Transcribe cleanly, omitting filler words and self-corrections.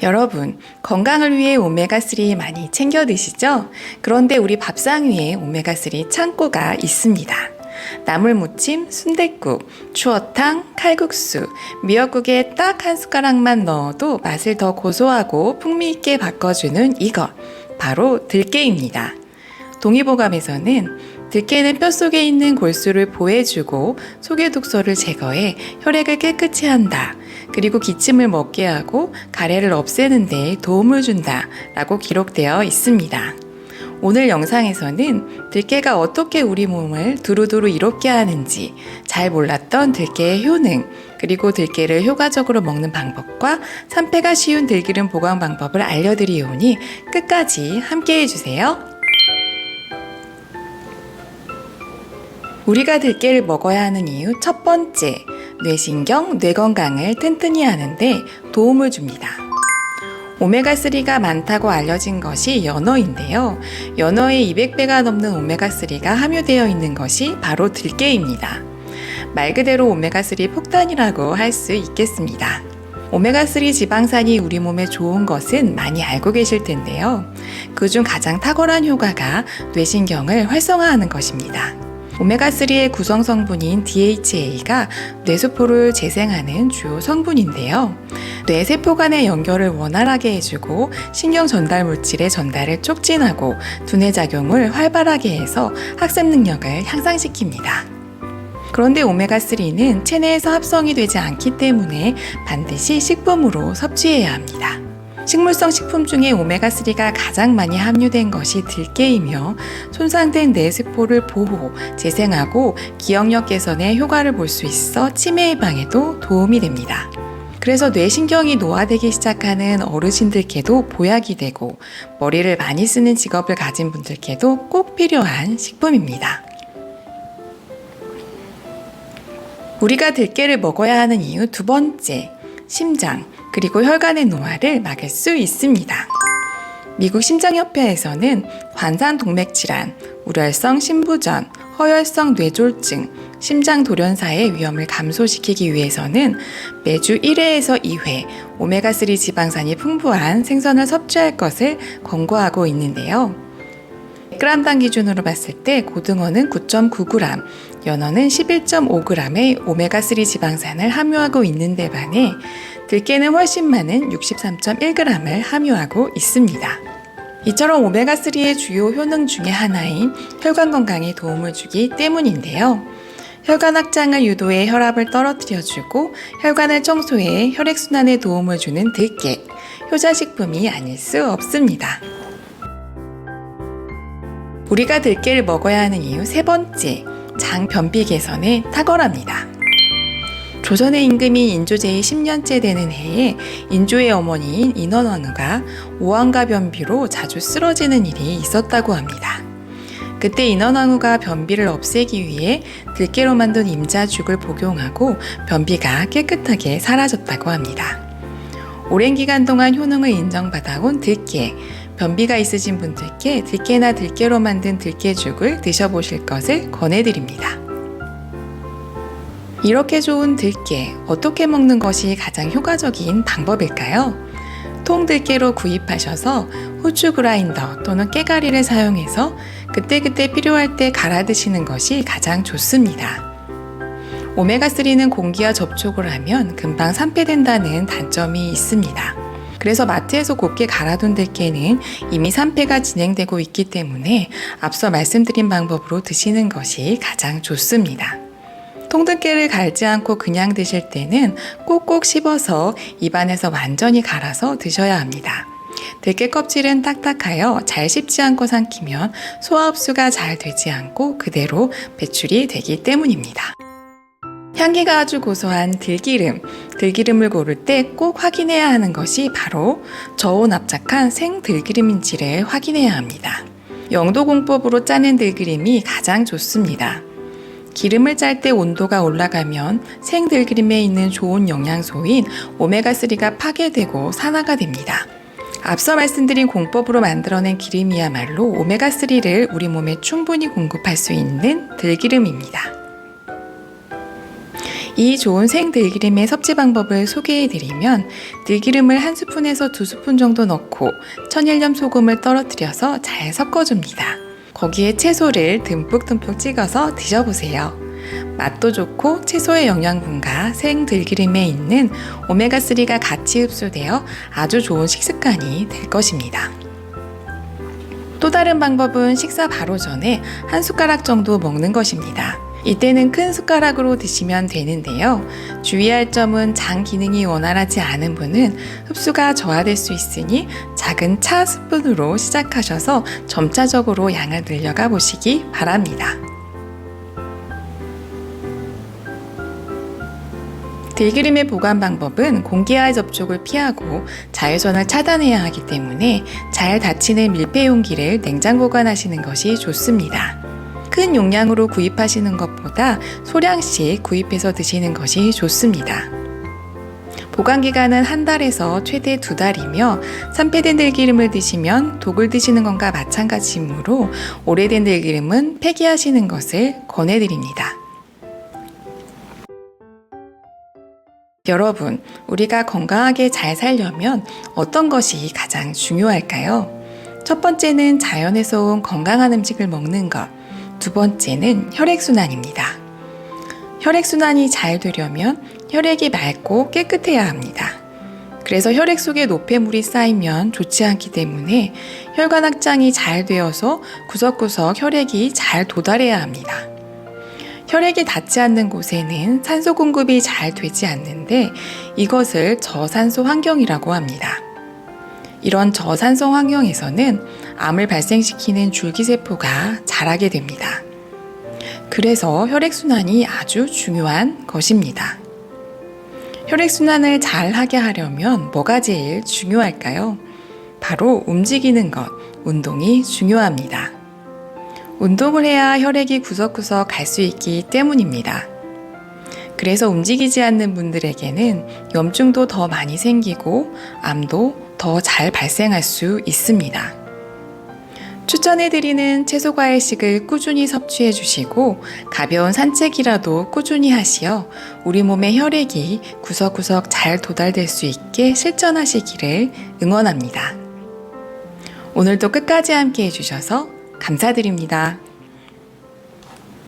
여러분, 건강을 위해 오메가3 많이 챙겨 드시죠? 그런데 우리 밥상 위에 오메가3 창고가 있습니다. 나물무침, 순댓국, 추어탕, 칼국수, 미역국에 딱 한 숟가락만 넣어도 맛을 더 고소하고 풍미있게 바꿔주는 이것, 바로 들깨입니다. 동의보감에서는 들깨는 뼈 속에 있는 골수를 보해주고 속의 독소를 제거해 혈액을 깨끗이 한다. 그리고 기침을 멈게 하고 가래를 없애는 데 도움을 준다 라고 기록되어 있습니다. 오늘 영상에서는 들깨가 어떻게 우리 몸을 두루두루 이롭게 하는지, 잘 몰랐던 들깨의 효능, 그리고 들깨를 효과적으로 먹는 방법과 산패가 쉬운 들기름 보관 방법을 알려드리오니 끝까지 함께 해주세요. 우리가 들깨를 먹어야 하는 이유 첫 번째, 뇌신경, 뇌 건강을 튼튼히 하는데 도움을 줍니다. 오메가3가 많다고 알려진 것이 연어인데요. 연어에 200배가 넘는 오메가3가 함유되어 있는 것이 바로 들깨입니다. 말 그대로 오메가3 폭탄이라고 할 수 있겠습니다. 오메가3 지방산이 우리 몸에 좋은 것은 많이 알고 계실 텐데요. 그중 가장 탁월한 효과가 뇌신경을 활성화하는 것입니다. 오메가3의 구성 성분인 DHA가 뇌세포를 재생하는 주요 성분인데요. 뇌세포 간의 연결을 원활하게 해주고 신경 전달 물질의 전달을 촉진하고 두뇌 작용을 활발하게 해서 학습 능력을 향상시킵니다. 그런데 오메가3는 체내에서 합성이 되지 않기 때문에 반드시 식품으로 섭취해야 합니다. 식물성 식품 중에 오메가3가 가장 많이 함유된 것이 들깨이며 손상된 뇌세포를 보호, 재생하고 기억력 개선에 효과를 볼 수 있어 치매 예방에도 도움이 됩니다. 그래서 뇌신경이 노화되기 시작하는 어르신들께도 보약이 되고 머리를 많이 쓰는 직업을 가진 분들께도 꼭 필요한 식품입니다. 우리가 들깨를 먹어야 하는 이유 두 번째, 심장, 그리고 혈관의 노화를 막을 수 있습니다. 미국 심장협회에서는 관상동맥질환, 우렬성 심부전, 허혈성 뇌졸중, 심장돌연사의 위험을 감소시키기 위해서는 매주 1회에서 2회 오메가3 지방산이 풍부한 생선을 섭취할 것을 권고하고 있는데요. 100g당 기준으로 봤을 때 고등어는 9.9g, 연어는 11.5g의 오메가3 지방산을 함유하고 있는데 반해 들깨는 훨씬 많은 63.1g을 함유하고 있습니다. 이처럼 오메가3의 주요 효능 중에 하나인 혈관 건강에 도움을 주기 때문인데요. 혈관 확장을 유도해 혈압을 떨어뜨려주고 혈관을 청소해 혈액순환에 도움을 주는 들깨, 효자식품이 아닐 수 없습니다. 우리가 들깨를 먹어야 하는 이유 세 번째, 장 변비 개선에 탁월합니다. 조선의 임금이 인조제위 10년째 되는 해에 인조의 어머니인 인원왕후가 오한과 변비로 자주 쓰러지는 일이 있었다고 합니다. 그때 인원왕후가 변비를 없애기 위해 들깨로 만든 임자죽을 복용하고 변비가 깨끗하게 사라졌다고 합니다. 오랜 기간 동안 효능을 인정받아온 들깨, 변비가 있으신 분들께 들깨나 들깨로 만든 들깨죽을 드셔보실 것을 권해드립니다. 이렇게 좋은 들깨, 어떻게 먹는 것이 가장 효과적인 방법일까요? 통들깨로 구입하셔서 후추 그라인더 또는 깨가리를 사용해서 그때그때 필요할 때 갈아 드시는 것이 가장 좋습니다. 오메가3는 공기와 접촉을 하면 금방 산패된다는 단점이 있습니다. 그래서 마트에서 곱게 갈아둔 들깨는 이미 산패가 진행되고 있기 때문에 앞서 말씀드린 방법으로 드시는 것이 가장 좋습니다. 통들깨를 갈지 않고 그냥 드실 때는 꼭꼭 씹어서 입안에서 완전히 갈아서 드셔야 합니다. 들깨 껍질은 딱딱하여 잘 씹지 않고 삼키면 소화 흡수가 잘 되지 않고 그대로 배출이 되기 때문입니다. 향기가 아주 고소한 들기름, 들기름을 고를 때 꼭 확인해야 하는 것이 바로 저온압착한 생들기름인지를 확인해야 합니다. 영도공법으로 짜낸 들기름이 가장 좋습니다. 기름을 짤 때 온도가 올라가면 생들기름에 있는 좋은 영양소인 오메가3가 파괴되고 산화가 됩니다. 앞서 말씀드린 공법으로 만들어낸 기름이야말로 오메가3를 우리 몸에 충분히 공급할 수 있는 들기름입니다. 이 좋은 생들기름의 섭취 방법을 소개해드리면 들기름을 1스푼에서 2스푼 정도 넣고 천일염 소금을 떨어뜨려서 잘 섞어줍니다. 거기에 채소를 듬뿍듬뿍 찍어서 드셔보세요. 맛도 좋고 채소의 영양분과 생들기름에 있는 오메가3가 같이 흡수되어 아주 좋은 식습관이 될 것입니다. 또 다른 방법은 식사 바로 전에 한 숟가락 정도 먹는 것입니다. 이때는 큰 숟가락으로 드시면 되는데요. 주의할 점은 장 기능이 원활하지 않은 분은 흡수가 저하될 수 있으니 작은 차 스푼으로 시작하셔서 점차적으로 양을 늘려가 보시기 바랍니다. 들기름의 보관 방법은 공기와의 접촉을 피하고 자외선을 차단해야 하기 때문에 잘 닫히는 밀폐 용기를 냉장 보관하시는 것이 좋습니다. 큰 용량으로 구입하시는 것보다 소량씩 구입해서 드시는 것이 좋습니다. 보관 기간은 1달에서 최대 2달이며 산패된 들기름을 드시면 독을 드시는 것과 마찬가지이므로 오래된 들기름은 폐기하시는 것을 권해드립니다. 여러분, 우리가 건강하게 잘 살려면 어떤 것이 가장 중요할까요? 첫 번째는 자연에서 온 건강한 음식을 먹는 것, 두 번째는 혈액순환입니다. 혈액순환이 잘 되려면 혈액이 맑고 깨끗해야 합니다. 그래서 혈액 속에 노폐물이 쌓이면 좋지 않기 때문에 혈관 확장이 잘 되어서 구석구석 혈액이 잘 도달해야 합니다. 혈액이 닿지 않는 곳에는 산소 공급이 잘 되지 않는데 이것을 저산소 환경이라고 합니다. 이런 저산소 환경에서는 암을 발생시키는 줄기세포가 자라게 됩니다. 그래서 혈액순환이 아주 중요한 것입니다. 혈액순환을 잘 하게 하려면 뭐가 제일 중요할까요? 바로 움직이는 것, 운동이 중요합니다. 운동을 해야 혈액이 구석구석 갈 수 있기 때문입니다. 그래서 움직이지 않는 분들에게는 염증도 더 많이 생기고 암도 더 잘 발생할 수 있습니다. 추천해드리는 채소 과일식을 꾸준히 섭취해 주시고 가벼운 산책이라도 꾸준히 하시어 우리 몸의 혈액이 구석구석 잘 도달될 수 있게 실천하시기를 응원합니다. 오늘도 끝까지 함께 해주셔서 감사드립니다.